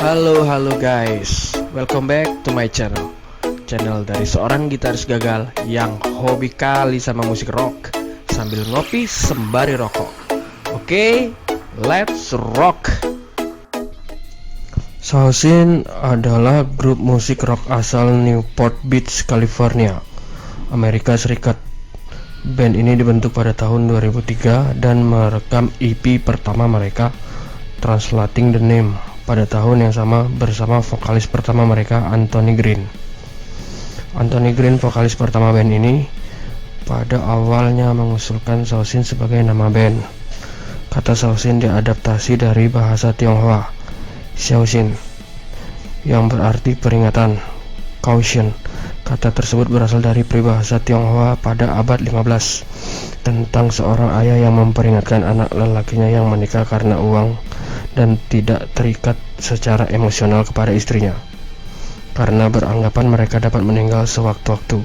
Halo guys, welcome back to my channel. Channel dari seorang gitaris gagal yang hobi kali sama musik rock sambil ngopi sembari rokok. Oke, let's rock. Sausin adalah grup musik rock asal Newport Beach, California, Amerika Serikat. Band ini dibentuk pada tahun 2003 dan merekam EP pertama mereka, Translating the Name, pada tahun yang sama bersama vokalis pertama mereka, Anthony Green. Anthony Green, vokalis pertama band ini, pada awalnya mengusulkan Sausin sebagai nama band. Kata Sausin diadaptasi dari bahasa Tionghoa, Xiaoxin, yang berarti peringatan, caution. Kata tersebut berasal dari peribahasa Tionghoa pada abad 15 tentang seorang ayah yang memperingatkan anak lelakinya yang menikah karena uang dan tidak terikat secara emosional kepada istrinya, karena beranggapan mereka dapat meninggal sewaktu-waktu.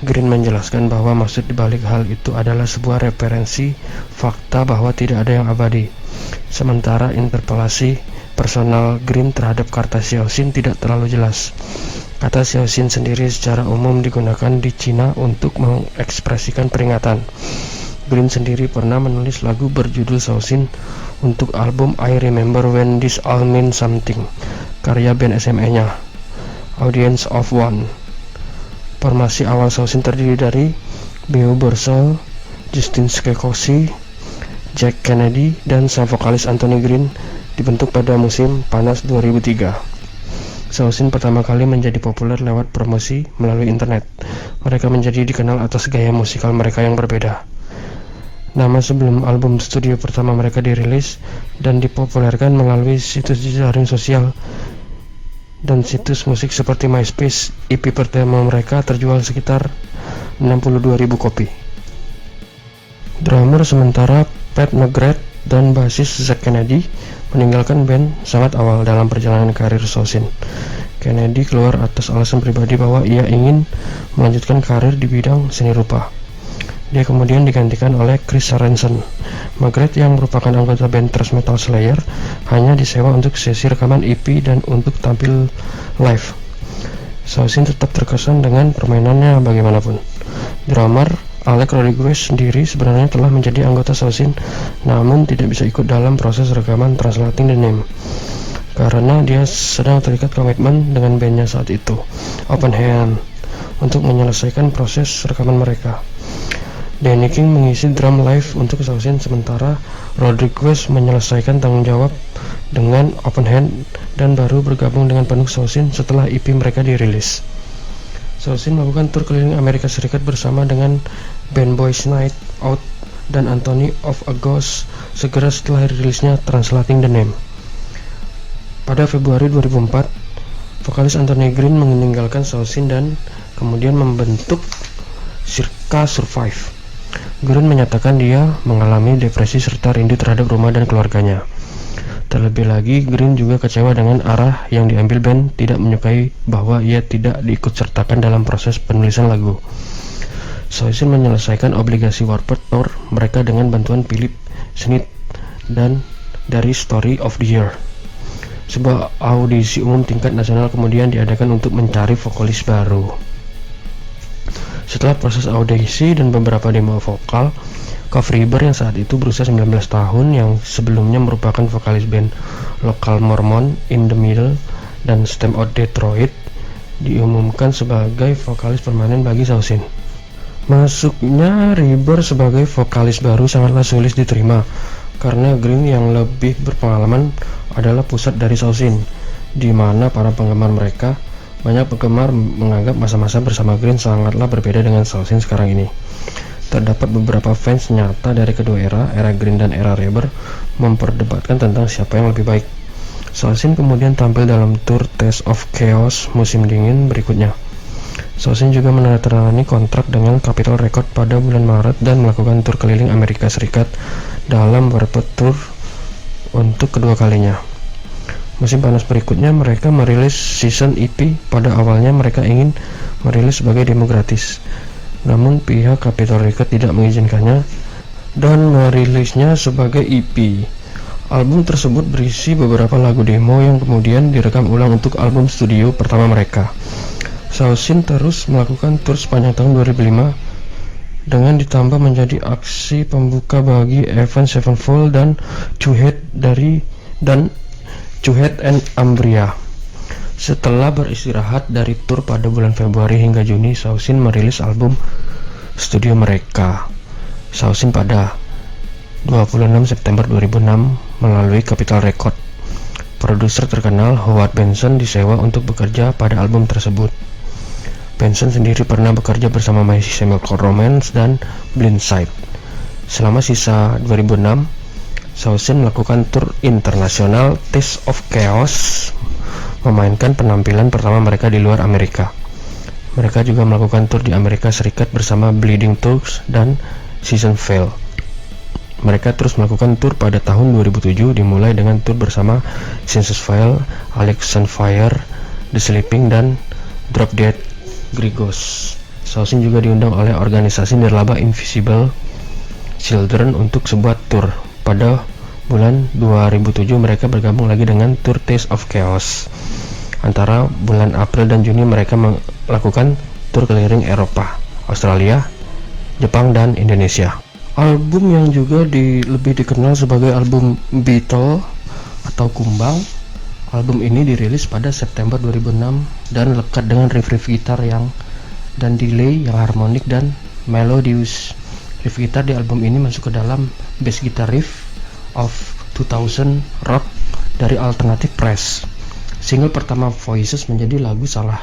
Green menjelaskan bahwa maksud dibalik hal itu adalah sebuah referensi fakta bahwa tidak ada yang abadi. Sementara interpelasi personal Green terhadap kata Xiaoxin tidak terlalu jelas. Kata Xiaoxin sendiri secara umum digunakan di Cina untuk mengekspresikan peringatan. Green sendiri pernah menulis lagu berjudul Sausin untuk album I Remember When This All Meant Something, karya band SMA-nya, Audience of One. Formasi awal Sausin terdiri dari Beau Borsell, Justin Skekosi, Jack Kennedy, dan sang vokalis Anthony Green. Dibentuk pada musim panas 2003. Sausin pertama kali menjadi populer lewat promosi melalui internet. Mereka menjadi dikenal atas gaya musikal mereka yang berbeda. Nama sebelum album studio pertama mereka dirilis dan dipopulerkan melalui situs jaring sosial dan situs musik seperti MySpace. EP pertama mereka terjual sekitar 62.000 kopi. Drummer sementara Pat McGrath dan basis Zack Kennedy meninggalkan band sangat awal dalam perjalanan karir Sausin. Kennedy keluar atas alasan pribadi bahwa ia ingin melanjutkan karir di bidang seni rupa. Dia kemudian digantikan oleh Chris Sorensen. McGrath, yang merupakan anggota band thrash metal Slayer, hanya disewa untuk sesi rekaman EP dan untuk tampil live. Sausin tetap terkesan dengan permainannya bagaimanapun. Drummer Alex Rodriguez sendiri sebenarnya telah menjadi anggota Sausin, namun tidak bisa ikut dalam proses rekaman Translating the Name karena dia sedang terikat komitmen dengan bandnya saat itu, Open Hand, untuk menyelesaikan proses rekaman mereka. Danny King mengisi drum live untuk Sausin, sementara Rodriguez menyelesaikan tanggung jawab dengan Open Hand dan baru bergabung dengan penuh Sausin setelah EP mereka dirilis. Sausin melakukan tur keliling Amerika Serikat bersama dengan band Boys Night Out dan Anthony of a Ghost segera setelah rilisnya Translating the Name. Pada Februari 2004, vokalis Anthony Green meninggalkan Sausin dan kemudian membentuk Circa Survive. Green menyatakan dia mengalami depresi serta rindu terhadap rumah dan keluarganya. Terlebih lagi, Green juga kecewa dengan arah yang diambil band, tidak menyukai bahwa ia tidak diikutsertakan dalam proses penulisan lagu. Sausin menyelesaikan obligasi Warped Tour mereka dengan bantuan Philip Smith dan dari Story of the Year. Sebuah audisi umum tingkat nasional kemudian diadakan untuk mencari vokalis baru. Setelah proses audisi dan beberapa demo vokal, Coff Reber yang saat itu berusia 19 tahun, yang sebelumnya merupakan vokalis band lokal Mormon in the Middle dan Stamp Out Detroit, diumumkan sebagai vokalis permanen bagi Sausin. Masuknya Reber sebagai vokalis baru sangatlah sulit diterima karena Green yang lebih berpengalaman adalah pusat dari Sausin, di mana para penggemar mereka, banyak penggemar menganggap masa-masa bersama Green sangatlah berbeda dengan Sausin sekarang ini. Terdapat beberapa fans nyata dari kedua era Green dan era Reber, memperdebatkan tentang siapa yang lebih baik. Sausin kemudian tampil dalam tur Taste of Chaos musim dingin berikutnya. Sausin juga menandatangani kontrak dengan Capitol Records pada bulan Maret dan melakukan tur keliling Amerika Serikat dalam Warped Tour untuk kedua kalinya. Musim panas berikutnya mereka merilis season EP. Pada awalnya mereka ingin merilis sebagai demo gratis, namun pihak Capitol Records tidak mengizinkannya dan merilisnya sebagai EP. Album tersebut berisi beberapa lagu demo yang kemudian direkam ulang untuk album studio pertama mereka. Sausin terus melakukan tur sepanjang tahun 2005 dengan ditambah menjadi aksi pembuka bagi Avenged Sevenfold dan Two-Head and Umbria. Setelah beristirahat dari tur pada bulan Februari hingga Juni, Sausin merilis album studio mereka, Sausin, pada 26 September 2006 melalui Capitol Record. Produser terkenal Howard Benson disewa untuk bekerja pada album tersebut. Benson sendiri pernah bekerja bersama My Chemical Romance dan Blindside. Selama sisa 2006, Sausin melakukan tur internasional Taste of Chaos, memainkan penampilan pertama mereka di luar Amerika. Mereka juga melakukan tur di Amerika Serikat bersama Bleeding Turks dan Season Fail. Mereka terus melakukan tur pada tahun 2007, dimulai dengan tur bersama Census File, Alex on Fire, The Sleeping, dan Drop Dead Griegos. Sausin juga diundang oleh organisasi nirlaba Invisible Children untuk sebuah tur. Pada bulan 2007 mereka bergabung lagi dengan tur Taste of Chaos. Antara bulan April dan Juni mereka melakukan tur keliling Eropa, Australia, Jepang, dan Indonesia. Album yang juga lebih dikenal sebagai album Beatle atau Kumbang. Album ini dirilis pada September 2006 dan lekat dengan riff-riff gitar dan delay yang harmonik dan melodius. Riff gitar di album ini masuk ke dalam bass guitar riff of 2000 rock dari Alternative Press. Single pertama Voices menjadi lagu salah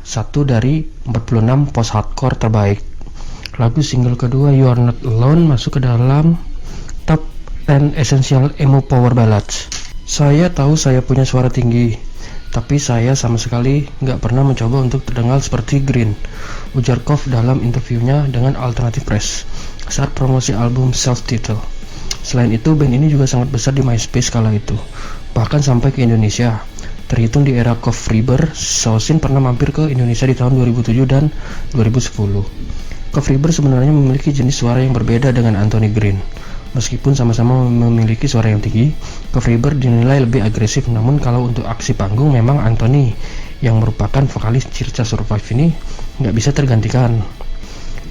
satu dari 46 post-hardcore terbaik. Lagu single kedua You Are Not Alone masuk ke dalam top 10 essential emo power ballads. Saya tahu saya punya suara tinggi, tapi saya sama sekali nggak pernah mencoba untuk terdengar seperti Green, ujar Koff dalam interviewnya dengan Alternative Press saat promosi album Self-Titled. Selain itu, band ini juga sangat besar di MySpace kala itu, bahkan sampai ke Indonesia. Terhitung di era Koff Reber, Sausin pernah mampir ke Indonesia di tahun 2007 dan 2010. Koff Reber sebenarnya memiliki jenis suara yang berbeda dengan Anthony Green. Meskipun sama-sama memiliki suara yang tinggi, Koff Reber dinilai lebih agresif. Namun kalau untuk aksi panggung, memang Anthony yang merupakan vokalis Circa Survive ini nggak bisa tergantikan.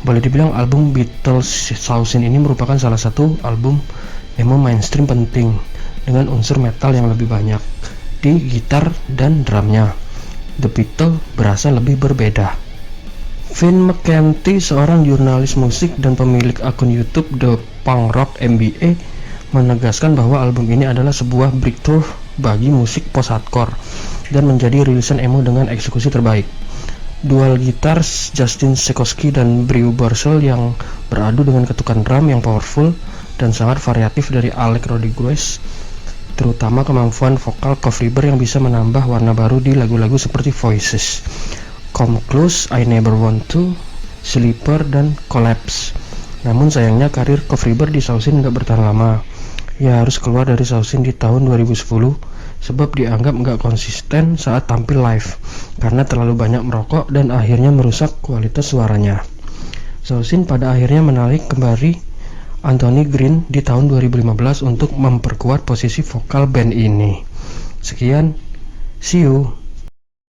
Boleh dibilang album Beatles Sausin ini merupakan salah satu album emo mainstream penting dengan unsur metal yang lebih banyak di gitar dan drumnya. The Beatles berasa lebih berbeda. Vin McKenty, seorang jurnalis musik dan pemilik akun YouTube The Punk Rock MBA, menegaskan bahwa album ini adalah sebuah breakthrough bagi musik post-hardcore dan menjadi rilisan emo dengan eksekusi terbaik. Dual guitars Justin Sekowski dan Brew Barsel yang beradu dengan ketukan drum yang powerful dan sangat variatif dari Alex Rodriguez, terutama kemampuan vokal Koff Reber yang bisa menambah warna baru di lagu-lagu seperti Voices, Come Close, I Never Want To, Sleeper, dan Collapse. Namun sayangnya karir Koff Reber di Sausin nggak bertahan lama. Ia harus keluar dari Sausin di tahun 2010 sebab dianggap nggak konsisten saat tampil live karena terlalu banyak merokok dan akhirnya merusak kualitas suaranya. Sausin pada akhirnya menarik kembali Anthony Green di tahun 2015 untuk memperkuat posisi vokal band ini. Sekian, see you.